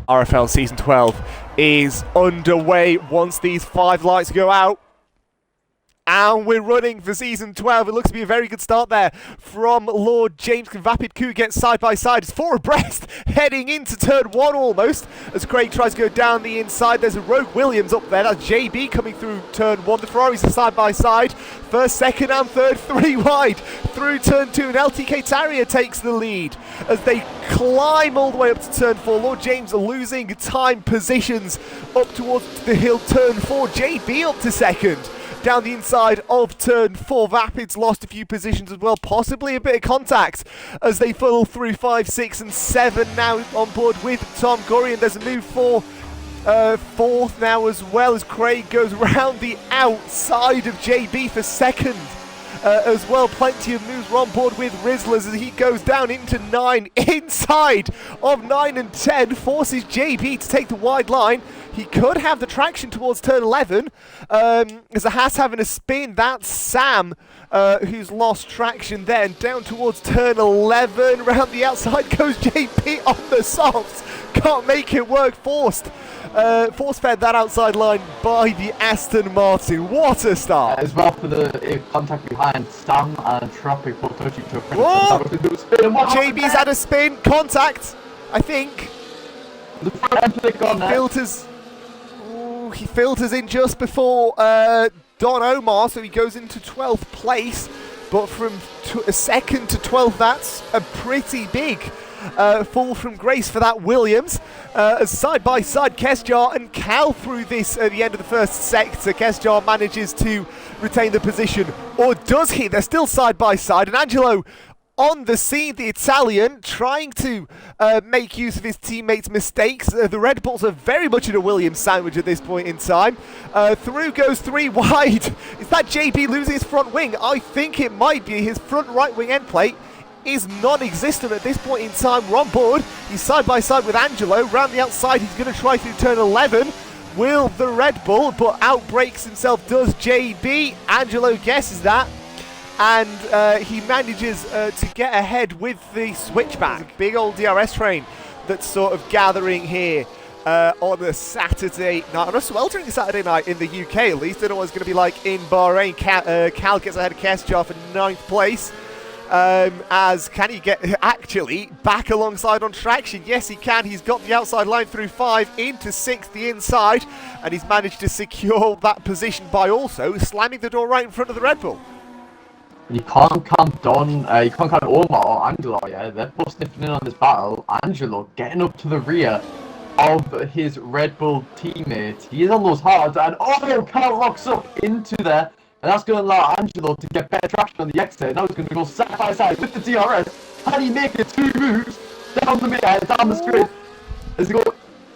RFL Season 12 is underway once these 5 lights go out. And we're running for Season 12. It looks to be a very good start there from Lord James. Vapid Coup gets side by side. It's 4 abreast, heading into turn 1 almost, as Craig tries to go down the inside. There's a Rogue Williams up there. That's JB coming through turn 1. The Ferraris are side by side. First, second and third, 3 wide through turn 2. And LTK Tarrier takes the lead as they climb all the way up to turn 4. Lord James losing time positions up towards the hill, turn 4. JB up to second. Down the inside of turn 4, Vapid's lost a few positions as well, possibly a bit of contact as they funnel through 5, 6 and 7 now on board with Tom Gorian. There's a move for 4th now as well as Craig goes round the outside of JB for 2nd. As well, plenty of moves. We're on board with Rizzlers as he goes down into 9, inside of 9 and 10, forces JB to take the wide line. He could have the traction towards turn 11, as the Haas having a spin. That's Sam, who's lost traction then, down towards turn 11. Round the outside goes JP on the softs. Can't make it work, force-fed that outside line by the Aston Martin. What a start. As well for the contact behind, Sam and Tropic both touching to a JB's had a spin, contact, I think. The front flick on there. He filters in just before Don Omar, so he goes into 12th place. But from 2nd to 12th, that's a pretty big fall from grace for that Williams. As side by side, Kesjar and Cal through this at the end of the first sector. Kesjar manages to retain the position, or does he? They're still side by side, and Angelo on the scene, the Italian, trying to make use of his teammates' mistakes. The Red Bulls are very much in a Williams sandwich at this point in time. Through goes 3 wide. Is that JB losing his front wing? I think it might be. His front right wing end plate is non-existent at this point in time. We're on board. He's side by side with Angelo. Round the outside, he's going to try through turn 11. Will the Red Bull, but outbreaks himself does JB. Angelo guesses that. And he manages to get ahead with the switchback. Big old DRS train that's sort of gathering here on a Saturday night, on a sweltering Saturday night in the UK at least. I don't know what it's going to be like in Bahrain. Cal gets ahead of Kesjar for 9th place. As can he get actually back alongside on traction? Yes, he can. He's got the outside line through 5 into 6th, the inside, and he's managed to secure that position by also slamming the door right in front of the Red Bull. You can't count Don, you can't count Omar or Angelo, yeah? They're both sniffing in on this battle. Angelo getting up to the rear of his Red Bull teammate. He is on those hards, and Cal locks up into there, and that's going to allow Angelo to get better traction on the exit. Now he's going to go side by side with the DRS. Can he make it 2 moves down the straight as he goes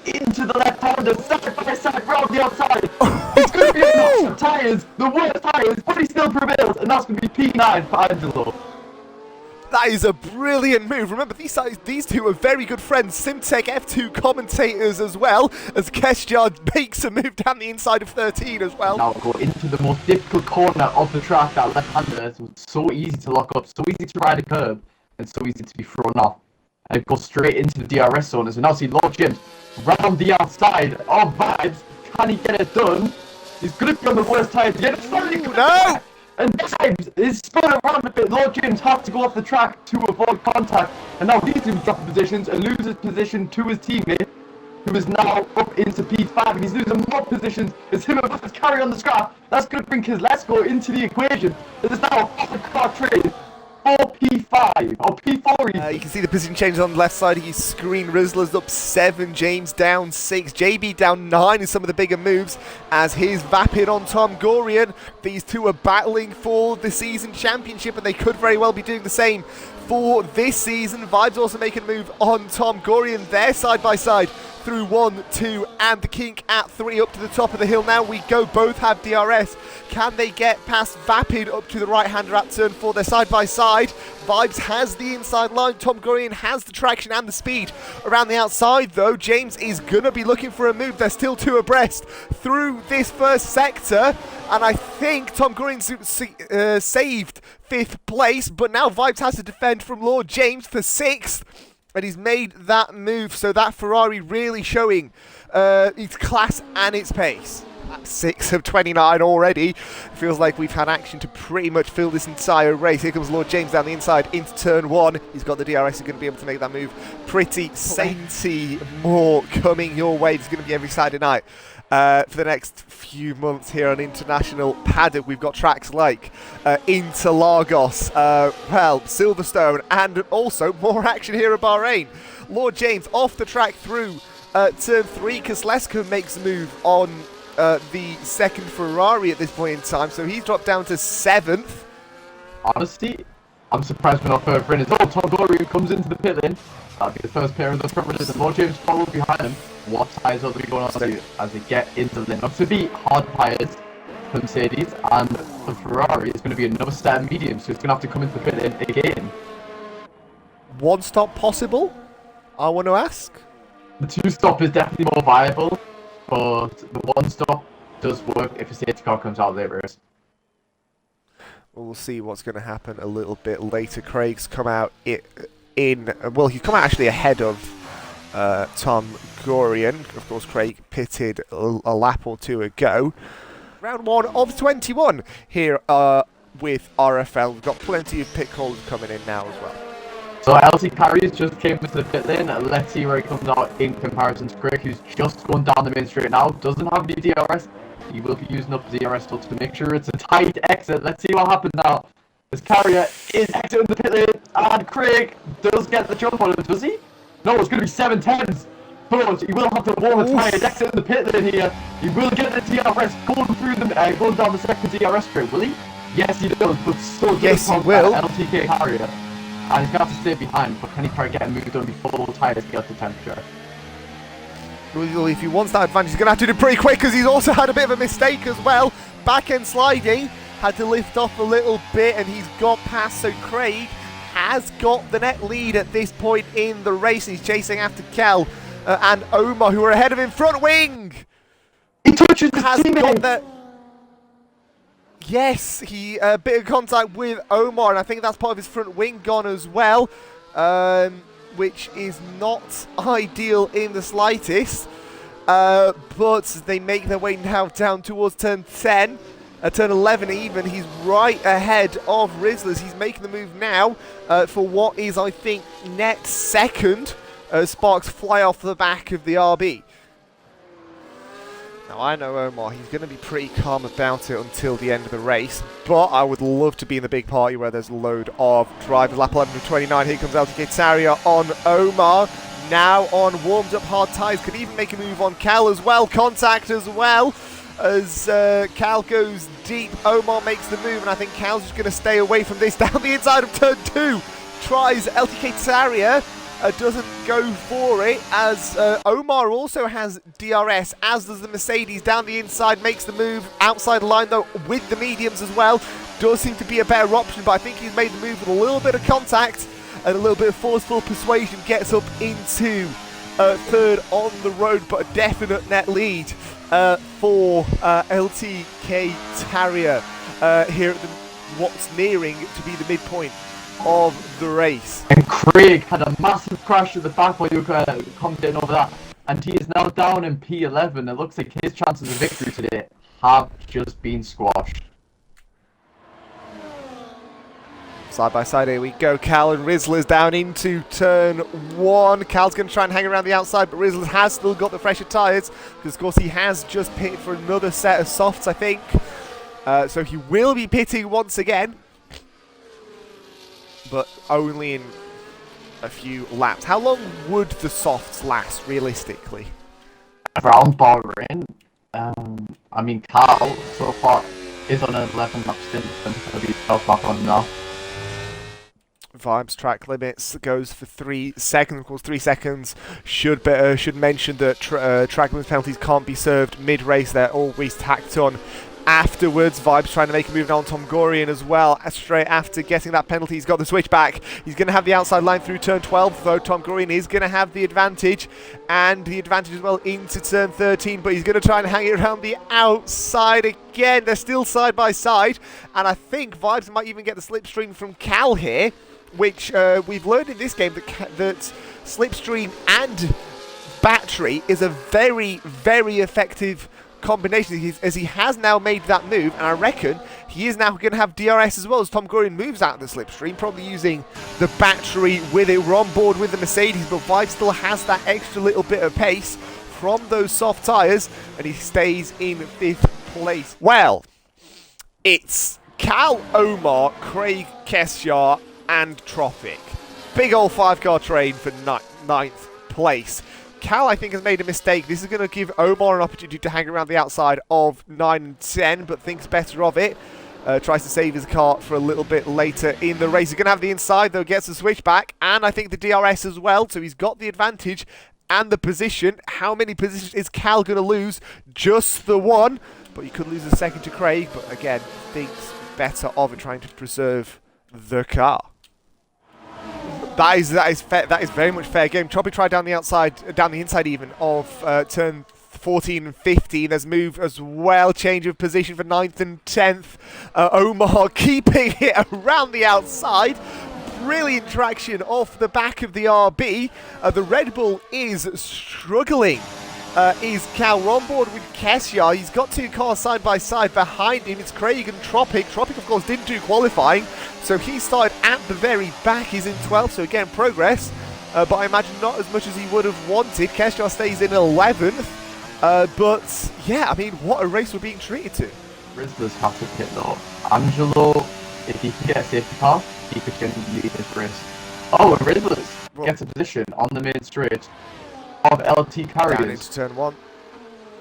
into the left-hander, side by side, round the outside? It's going to be a knock of tyres, the worst tyres, but he still prevails, and that's going to be P9 for Angelo. That is a brilliant move. Remember, these two are very good friends. Simtech F2 commentators as well, as Kesjar makes a move down the inside of 13 as well. Now go into the most difficult corner of the track, that left-hander. It's so easy to lock up, so easy to ride a curb, and so easy to be thrown off. And it goes straight into the DRS zone, as we now see Lord James round the outside of Vibes. Can he get it done? He's going to be on the worst tyre to get it. No! And Vibes is spun around a bit. Lord James has to go off the track to avoid contact. And now these two drop positions and loses position to his teammate, who is now up into P5. And he's losing more positions as him and Vibes carry on the scrap. That's going to bring his Let's Go into the equation. There's now a 5-car trade. Or P5, or P4 you can see the position changes on the left side. He's screen Rizzlers up 7, James down 6, JB down 9 in some of the bigger moves as his Vapid on Tom Gorian. These two are battling for the season championship, and they could very well be doing the same for this season. Vibes also making a move on Tom Gorian there, side by side through 1, 2, and the kink at 3 up to the top of the hill. Now we go, both have DRS. Can they get past Vapid up to the right-hander at turn 4? They're side by side. Vibes has the inside line. Tom Gorian has the traction and the speed. Around the outside, though, James is going to be looking for a move. They're still 2 abreast through this first sector. And I think Tom Gorian saved 5th place. But now Vibes has to defend from Lord James for 6th. And he's made that move, so that Ferrari really showing its class and its pace. At 6 of 29 already. Feels like we've had action to pretty much fill this entire race. Here comes Lord James down the inside into turn 1. He's got the DRS, he's going to be able to make that move. Pretty sainty more coming your way. It's going to be every Saturday night. For the next few months here on International Paddock, we've got tracks like Interlagos, Silverstone, and also more action here at Bahrain. Lord James off the track through turn 3. Kosleska makes a move on the second Ferrari at this point in time, so he's dropped down to 7th. Honestly, I'm surprised we're not further in. It's Tom Glory who comes into the pit lane. That'll be the first pair of the front runners, and Lord James follows behind him. What tyres are they going on to as they get into the lane? Not to be hard tyres for Mercedes, and for Ferrari, it's going to be another set of mediums, so it's going to have to come into the pit lane again. One stop possible, I want to ask? The 2-stop is definitely more viable, but the 1-stop does work if a safety car comes out later. We'll see what's going to happen a little bit later. Craig's come out well, he's come out actually ahead of Tom Gorian. Of course, Craig pitted a lap or two ago. Round 1 of 21 here with RFL. We've got plenty of pit calls coming in now as well. So LT Carries just came into the pit lane. Let's see where he comes out in comparison to Craig, who's just going down the main straight now. Doesn't have the DRS. He will be using up the DRS to make sure it's a tight exit. Let's see what happens now. This Carrier is exiting the pit lane, and Craig does get the jump on him, does he? No, it's going to be 7-10s. But he will have to warm a tyre and exit in the pit lane here. He will get the DRS going down the second DRS straight, will he? Yes, he does, but still yes, he will. LTK Carrier. And he's going to have to stay behind, but can he try to get moved on before the tyres get the temperature? Well, if he wants that advantage, he's going to have to do it pretty quick, because he's also had a bit of a mistake as well. Back end sliding, had to lift off a little bit, and he's got past, so Craig has got the net lead at this point in the race. He's chasing after Kel and Omar, who are ahead of him. Front wing! He touches the has teammate. got the... Yes, he a bit of contact with Omar, and I think that's part of his front wing gone as well, which is not ideal in the slightest. But they make their way now down towards turn 10, turn 11 even. He's right ahead of Rizzlers. He's making the move now for what is, I think, net second. Sparks fly off the back of the RB. Now, I know Omar, he's going to be pretty calm about it until the end of the race, but I would love to be in the big party where there's a load of drivers. Lap 11 of 29, here comes LTK Taria on Omar. Now on warmed up hard tyres, could even make a move on Cal as well. Contact as well as Cal goes deep. Omar makes the move, and I think Cal's just going to stay away from this. Down the inside of turn 2, tries LTK Taria. Doesn't go for it, as Omar also has DRS, as does the Mercedes. Down the inside, makes the move. Outside line, though, with the mediums as well. Does seem to be a better option, but I think he's made the move with a little bit of contact and a little bit of forceful persuasion. Gets up into third on the road, but a definite net lead for LTK Taria here at what's nearing to be the midpoint of the race. And Craig had a massive crash at the back while you were commentating over that, and he is now down in P11. It looks like his chances of victory today have just been squashed. Side by side, here we go. Cal and Rizzlers down into turn 1. Cal's going to try and hang around the outside, but Rizzlers has still got the fresher tyres, because of course he has just pitted for another set of softs, I think. So he will be pitting once again, but only in a few laps. How long would the softs last, realistically? Around Bahrain, I mean, Carl so far is on an 11 lap stint, and he'll be 12 lap on now. Vibes track limits goes for 3 seconds. Of course, 3 seconds should mention that track limits penalties can't be served mid-race. They're always tacked on afterwards. Vibes trying to make a move on Tom Gorian as well. Straight after getting that penalty, he's got the switch back. He's going to have the outside line through turn 12, though. Tom Gorian is going to have the advantage, and the advantage as well into turn 13, but he's going to try and hang it around the outside again. They're still side by side, and I think Vibes might even get the slipstream from Cal here, which we've learned in this game that Slipstream and battery is a very, very effective combination, as he has now made that move, and I reckon he is now going to have DRS as well as Tom Gurrian moves out of the slipstream, probably using the battery with it. We're on board with the Mercedes, but Vive still has that extra little bit of pace from those soft tyres, and he stays in 5th place. Well, it's Cal, Omar, Craig, Kesjar, and Tropic. Big old 5-car train for 9th place. Cal, I think, has made a mistake. This is going to give Omar an opportunity to hang around the outside of 9 and 10, but thinks better of it. Tries to save his car for a little bit later in the race. He's going to have the inside, though, gets the switchback, and I think the DRS as well, so he's got the advantage and the position. How many positions is Cal going to lose? Just the one, but he could lose a second to Craig, but again, thinks better of it, trying to preserve the car. That is very much fair game. Tropic tried down the outside, down the inside even, of turn 14 and 15. There's move as well, change of position for 9th and 10th. Omar keeping it around the outside. Brilliant traction off the back of the RB. The Red Bull is struggling. Is Cal. We're on board with Kesjar. He's got 2 cars side by side behind him. It's Craig and Tropic. Tropic, of course, didn't do qualifying, so he started at the very back. He's in 12th, so again, progress, but I imagine not as much as he would have wanted. Kesjar stays in 11th, but yeah, I mean, what a race we're being treated to. Rizzler's have to pit though. Angelo, if he can get a safety car, he could lead this race. Oh, and Rizzler gets a position on the main straight of LT carriers. Down into turn 1.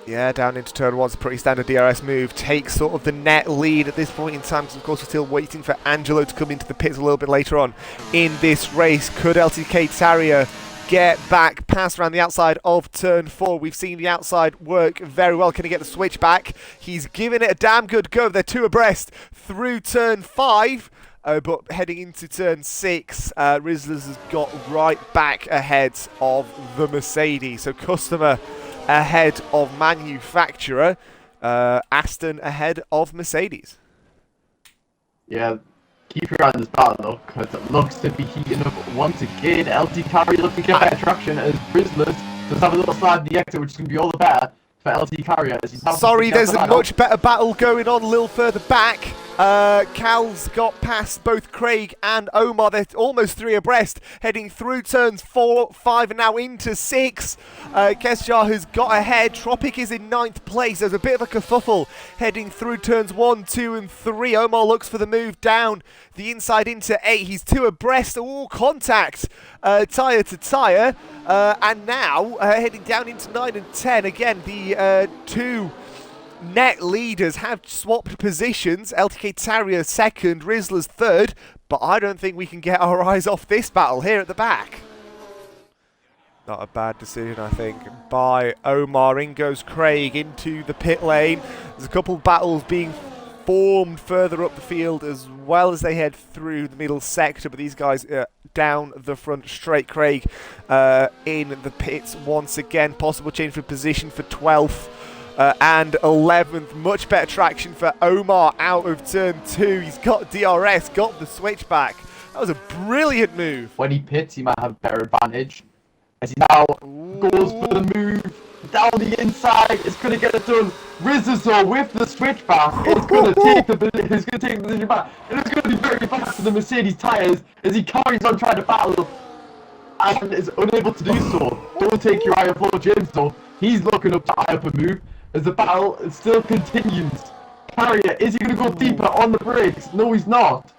Yeah, down into turn 1's a pretty standard DRS move. Takes sort of the net lead at this point in time, because of course we're still waiting for Angelo to come into the pits a little bit later on in this race. Could LTK Tarrier get back past around the outside of turn 4? We've seen the outside work very well. Can he get the switch back? He's given it a damn good go. They're 2 abreast through turn 5. But heading into turn 6, Rizzlers has got right back ahead of the Mercedes. So customer ahead of manufacturer, Aston ahead of Mercedes. Yeah, keep your eye on this battle though, because it looks to be heating up once again. LT Carry looking to get better traction as Rizzlers does have a little slide in the exit, which is going to be all the better for LT Carrier. Sorry, there's a much better battle going on a little further back. Cal's got past both Craig and Omar. They're almost 3 abreast, heading through turns 4, 5, and now into 6. Kesjar has got ahead. Tropic is in 9th place. There's a bit of a kerfuffle heading through turns 1, 2, and 3. Omar looks for the move down the inside into 8. He's 2 abreast. All contact, tyre to tyre. And now heading down into 9 and 10. Again, the 2 net leaders have swapped positions. LTK Tarrier 2nd, Rizzler's 3rd, but I don't think we can get our eyes off this battle here at the back. Not a bad decision, I think, by Omar. In goes Craig into the pit lane. There's a couple of battles being formed further up the field as well as they head through the middle sector, but these guys down the front straight. Craig in the pits once again. Possible change for position for 12th. And 11th, much better traction for Omar out of turn 2. He's got DRS, got the switchback. That was a brilliant move. When he pits, he might have better advantage. As he now goes for the move down the inside, it's going to get it done. Rizzo with the switchback, it's going to take the position back. And it's going to be very fast for the Mercedes tyres as he carries on trying to battle and is unable to do so. Don't take your eye off James though. He's looking up to eye up a move as the battle still continues. Carrier, is he going to go deeper on the brakes? No, he's not.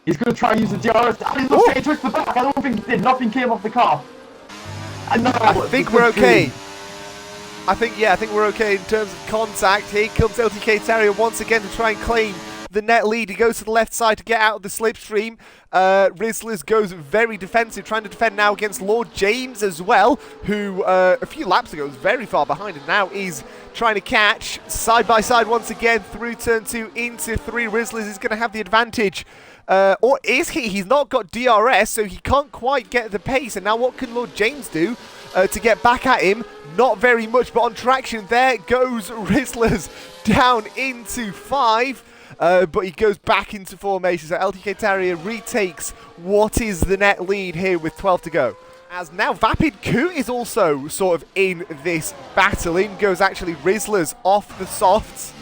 He's going to try and use the DRS. And look, he took the back. I don't think he did. Nothing came off the car. And now, I think we're okay. I think we're okay in terms of contact. Here comes LTK Tarrier once again to try and claim the net lead. He goes to the left side to get out of the slipstream. Rizzlers goes very defensive, trying to defend now against Lord James as well, who a few laps ago was very far behind and now is trying to catch. Side by side once again through turn 2 into 3. Rizzlers is going to have the advantage. Or is he? He's not got DRS, so he can't quite get the pace. And now what can Lord James do to get back at him? Not very much, but on traction, there goes Rizzlers down into 5. But he goes back into formation, so LTK Tarrier retakes what is the net lead here with 12 to go. As now Vapid Coot is also sort of in this battle. In goes actually Rizzlers off the softs.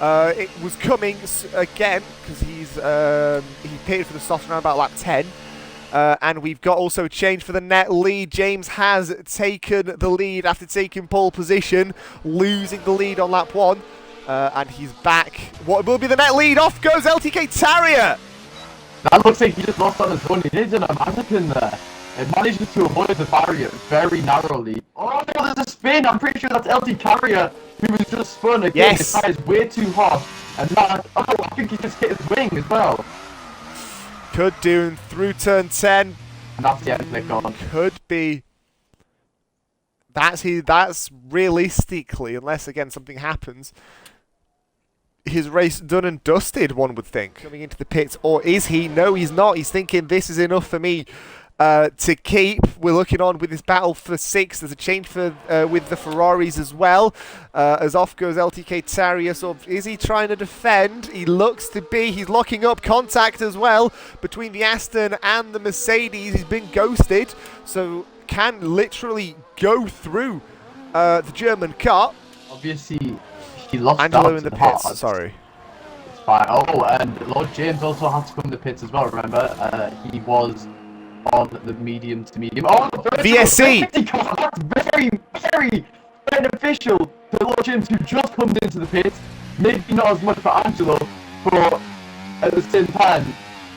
It was coming again because he pitted for the softs around about lap 10. And we've got also a change for the net lead. James has taken the lead after taking pole position, losing the lead on lap 1. And he's back. What will be the net lead? Off goes LTK Terrier! That looks like he just lost on his own. He did an mannequin there. It manages to avoid the barrier very narrowly. Oh no, there's a spin! I'm pretty sure that's LT Carrier who was just spun again. Yes. His tire is way too hot. And that, oh, I think he just hit his wing as well. Could do through turn 10. And that's the end click on. Could be. That's realistically, unless again something happens, his race done and dusted, one would think. Coming into the pits, or is he? No, he's not. He's thinking this is enough for me to keep. We're looking on with this battle for 6. There's a change for with the Ferraris as well. As off goes LTK Terrier. So is he trying to defend? He looks to be. He's locking up contact as well between the Aston and the Mercedes. He's been ghosted, so can literally go through the German car. Obviously, he lost Angelo out in the to pits. hard. Sorry. It's fine. Oh, and Lord James also had to come in the pits as well. Remember, he was on the medium to medium. Oh, VSC! That's very, very beneficial to Lord James, who just comes into the pits. Maybe not as much for Angelo, but at the same time,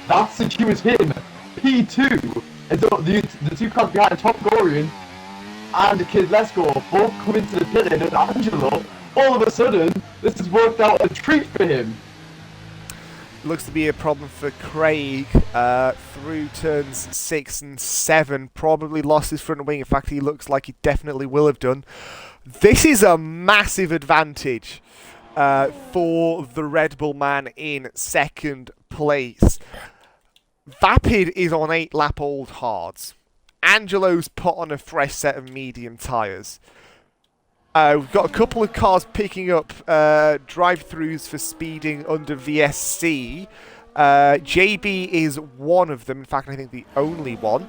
that secures him P2. And so the two cars behind, Top Gorian and Kid Let's Go, both come into the pit lane, and Angelo, all of a sudden, this has worked out a treat for him. Looks to be a problem for Craig through turns 6 and 7. Probably lost his front wing. In fact, he looks like he definitely will have done. This is a massive advantage for the Red Bull man in second place. Vapid is on 8 lap old hards. Angelo's put on a fresh set of medium tyres. We've got a couple of cars picking up drive-thrus for speeding under VSC. JB is one of them. In fact, I think the only one.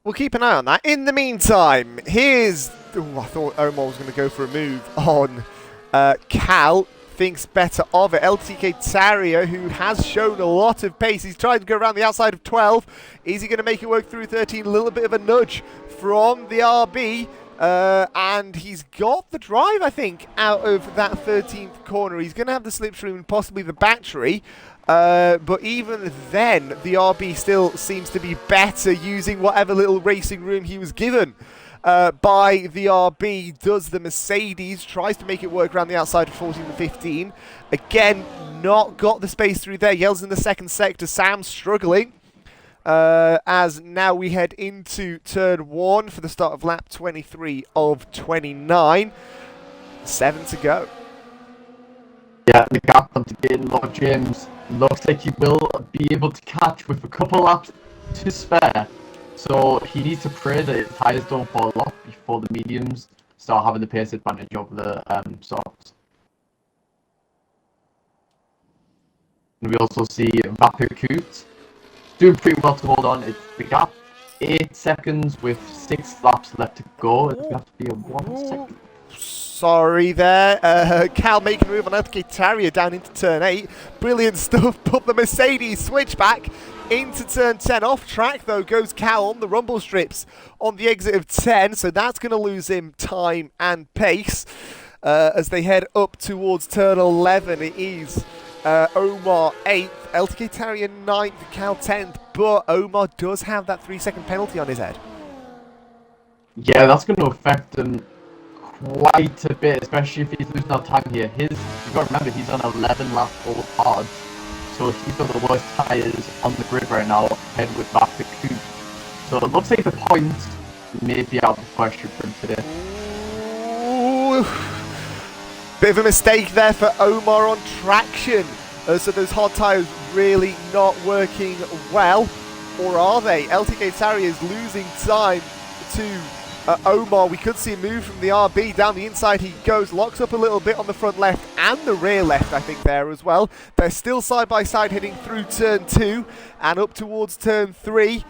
We'll keep an eye on that. In the meantime, here's... Ooh, I thought Omar was going to go for a move on Cal. Thinks better of it. LTK Terrier, who has shown a lot of pace. He's trying to go around the outside of 12. Is he going to make it work through 13? A little bit of a nudge from the RB. And he's got the drive, I think, out of that 13th corner. He's going to have the slipstream and possibly the battery. But even then, the RB still seems to be better using whatever little racing room he was given by the RB. Does the Mercedes, tries to make it work around the outside of 14 and 15. Again, not got the space through there. Yells in the second sector. Sam struggling. As now we head into turn 1 for the start of lap 23 of 29. 7 to go. Yeah, the gap onto getting Lord James looks like he will be able to catch with a couple laps to spare. So he needs to pray that his tyres don't fall off before the mediums start having the pace advantage over the softs. And we also see Vapid Coot doing pretty well to hold on. It's the gap 8 seconds with 6 laps left to go. It's going to have to be a 1 second. Sorry there. Cal making a move on LTK Terrier down into turn 8. Brilliant stuff. Put the Mercedes switch back into turn 10. Off track though goes Cal on the rumble strips on the exit of 10. So that's going to lose him time and pace as they head up towards turn 11. It is Omar 8th, LTK Terrier 9th, Cal 10th. But Omar does have that 3-second penalty on his head. Yeah, that's going to affect him quite a bit, especially if he's losing out time here. You've got to remember, he's on 11 lap old hard, so he's got the worst tyres on the grid right now, head with Vapid Coot. So it looks like the points may be out of the question for him today. Ooh. Bit of a mistake there for Omar on traction. So those hard tyres really not working well. Or are they? LTK Terrier is losing time to Omar. We could see a move from the RB. Down the inside he goes, locks up a little bit on the front left and the rear left, I think, there as well. They're still side by side heading through turn 2 and up towards turn 3.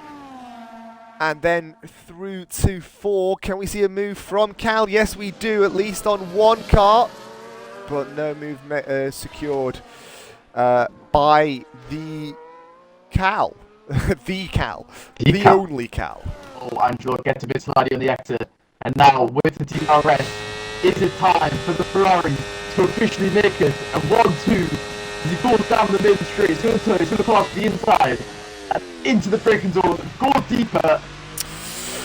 And then through to 4. Can we see a move from Cal? Yes, we do, at least on one car. But no move secured by the Cal. The Cal. The only Cal. Oh, Angelo gets a bit slidey on the exit. And now, with the DRS, is it time for the Ferrari to officially make it? And 1-2, as he goes down the main straight, he's going to turn, he's going to come off the inside, and into the braking zone, go deeper,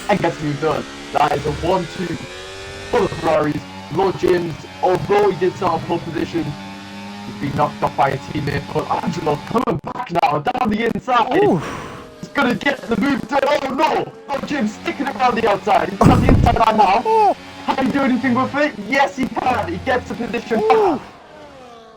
and gets the move done. That is a 1-2 for the Ferraris. Lord James, although he did start pole position, he's been knocked off by a teammate, but Angelo coming back now, down the inside. Ooh. He's going to get the move done. Oh no! Lord James sticking around the outside. He's got the inside line now. Can he do anything with it? Yes, he can. He gets the position back.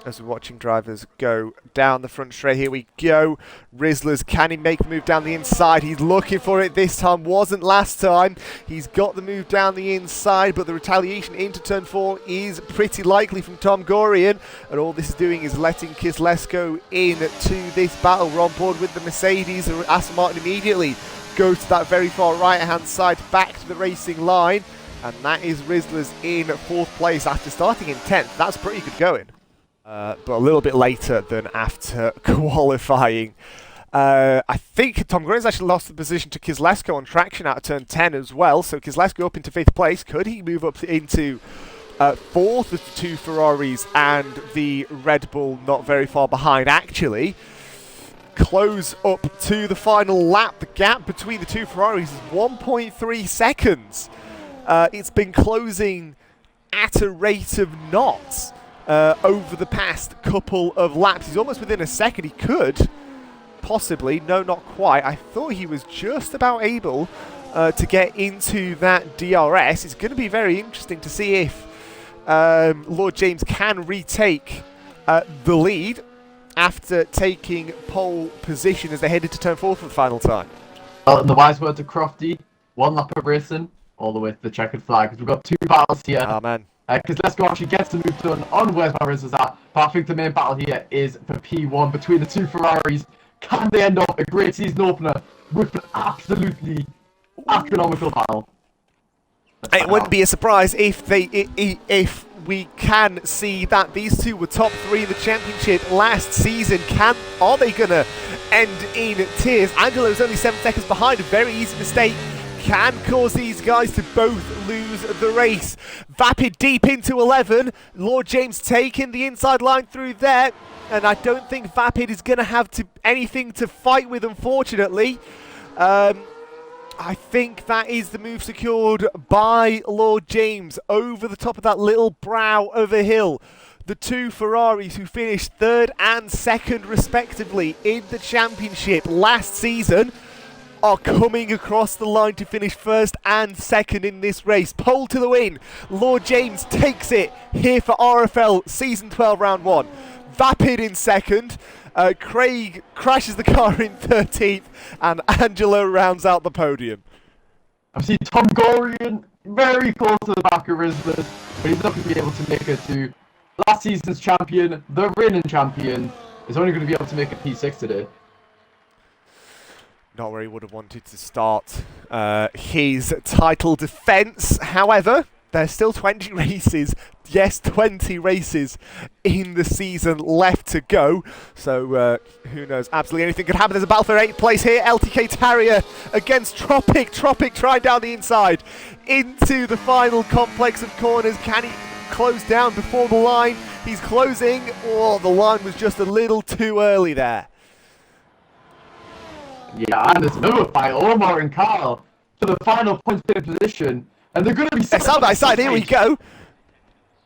As we're watching drivers go down the front straight, here we go. Rizzlers, can he make the move down the inside? He's looking for it this time, wasn't last time. He's got the move down the inside, but the retaliation into turn 4 is pretty likely from Tom Gorian. And all this is doing is letting Kislesko into this battle. We're on board with the Mercedes. Aston Martin immediately goes to that very far right-hand side, back to the racing line. And that is Rizzlers in 4th place after starting in 10th. That's pretty good going. But a little bit later than after qualifying. I think Tom Gorian's actually lost the position to Kislesko on traction out of turn 10 as well. So Kislesko up into 5th place. Could he move up into 4th with the 2 Ferraris and the Red Bull not very far behind? Actually, close up to the final lap. The gap between the 2 Ferraris is 1.3 seconds. It's been closing at a rate of knots. Over the past couple of laps. He's almost within a second. He could possibly, no, not quite. I thought he was just about able to get into that DRS. It's going to be very interesting to see if Lord James can retake the lead after taking pole position as they headed to turn 4 for the final time. Well, in the wise words of Crofty, 1 lap of racing, all the way to the checkered flag. We've got 2 battles here. Oh, man. Because Lesko actually gets the move done on where Barris is at. But I think the main battle here is for P1 between the 2 Ferraris. Can they end up a great season opener with an absolutely astronomical battle? It wouldn't be a surprise if if we can see that these 2 were top 3 in the championship last season. Are they gonna end in tears? Angelo's only 7 seconds behind. A very easy mistake can cause these guys to both lose the race. Vapid deep into 11. Lord James taking the inside line through there. And I don't think Vapid is going to have anything to fight with, unfortunately. I think that is the move secured by Lord James over the top of that little brow of a hill. The 2 Ferraris who finished 3rd and 2nd respectively in the championship last season are coming across the line to finish 1st and 2nd in this race. Pole to the win. Lord James takes it here for RFL Season 12 Round 1. Vapid in 2nd. Craig crashes the car in 13th. And Angelo rounds out the podium. I've seen Tom Gorian very close to the back of Rizzlers, but he's not going to be able to make it to last season's champion, the reigning champion. Is only going to be able to make a P6 today. Not where he would have wanted to start his title defence. However, there's still 20 races. Yes, 20 races in the season left to go. So who knows? Absolutely anything could happen. There's a battle for 8th place here. LTK Tarrier against Tropic. Tropic trying down the inside into the final complex of corners. Can he close down before the line? He's closing. Oh, the line was just a little too early there. Yeah, and there's another fight, Omar and Carl, for the final points position, and they're going to be side by side. Here we go.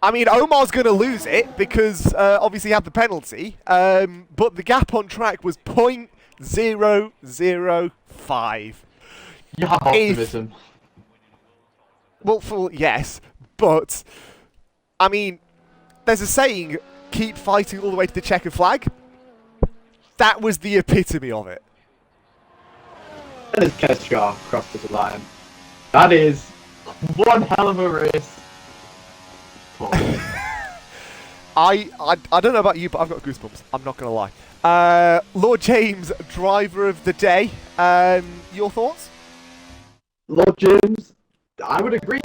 I mean, Omar's going to lose it because obviously he had the penalty, but the gap on track was 0.005. You have optimism. Well, yes, but I mean, there's a saying: keep fighting all the way to the checkered flag. That was the epitome of it. That is Keshaw across the line. That is one hell of a race. I don't know about you, but I've got goosebumps. I'm not going to lie. Lord James, driver of the day. Your thoughts? Lord James, I would agree,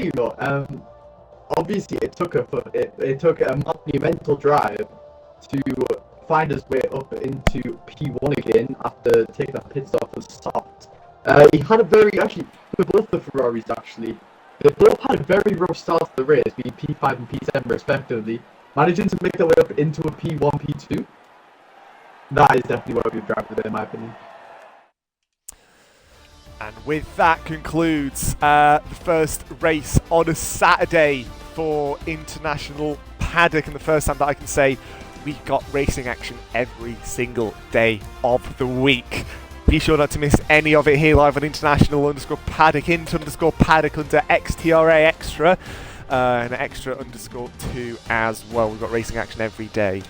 obviously it took a monumental drive to find his way up into P1 again after taking a pit stop for soft. He had a very, actually, for both the Ferraris actually, they both had a very rough start to the race, being P5 and P7 respectively, managing to make their way up into a P1, P2. That is definitely what we've drafted in my opinion. And with that concludes the first race on a Saturday for International Paddock, and the first time that I can say we got racing action every single day of the week. Be sure not to miss any of it here live on international_paddock, int_paddock under XTRA extra, and extra_2 as well. We've got racing action every day.